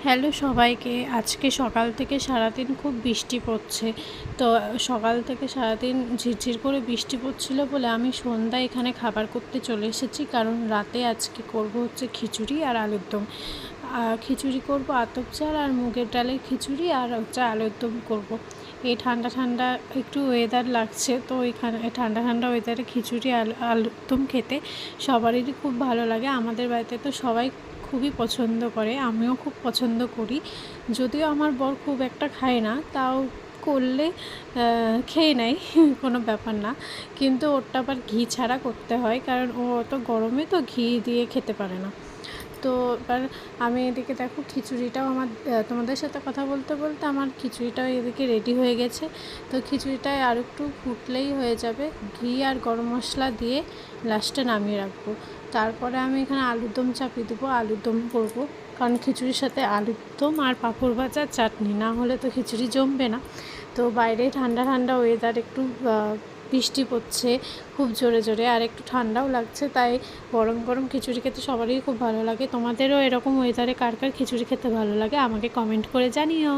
Hello সবাইকে। আজকে সকাল থেকে সারাদিন খুব বৃষ্টি পড়ছে। তো সকাল থেকে সারাদিন ঝিরঝির করে বৃষ্টি পড়ছিল বলে আমি সন্ধ্যায় এখানে খাবার করতে চলে এসেছি। কারণ রাতে আজকে করব হচ্ছে খিচুড়ি আর আলুর দম। খিচুড়ি করব আতপ চাল আর মুগের ডালের খিচুড়ি, আর হচ্ছে আলুর দম করব। এই ঠান্ডা ঠান্ডা একটু ওয়েদার লাগছে, তো এখানে ঠান্ডা ঠান্ডা ওয়েদারে খিচুড়ি আলুর দম খেতে সবারই খুব ভালো লাগে। আমাদের বাড়িতে তো সবাই খুবই পছন্দ করে, আমিও খুব পছন্দ করি। যদিও আমার বর খুব একটা খায় না, তাও করলে খেয়ে নেয় কোনো ব্যাপার না। কিন্তু ওরটা আবার ঘি ছাড়া করতে হয়, কারণ ও অত গরমে তো ঘি দিয়ে খেতে পারে না। তো এবার আমি এদিকে দেখো খিচুড়িটাও আমার তোমাদের সাথে কথা বলতে বলতে আমার খিচুড়িটাও এদিকে রেডি হয়ে গেছে। তো খিচুড়িটায় আর একটু ফুটলেই হয়ে যাবে। ঘি আর গরম মশলা দিয়ে লাস্টে নামিয়ে রাখবো। তারপরে আমি এখানে আলুর দম চাপিয়ে দেবো, আলুর দম করবো। কারণ খিচুড়ির সাথে আলুর দম আর পাঁপড় ভাজা চাটনি না হলে তো খিচুড়ি জমবে না। তো বাইরে ঠান্ডা ঠান্ডা ওয়েদার, একটু বৃষ্টি পড়ছে খুব জোরে জোরে, আর একটু ঠান্ডাও লাগছে, তাই গরম গরম খিচুড়ি খেতে সবারই খুব ভালো লাগে। তোমাদেরও এরকম ওয়েদারে কার কার খিচুড়ি খেতে ভালো লাগে আমাকে কমেন্ট করে জানিও।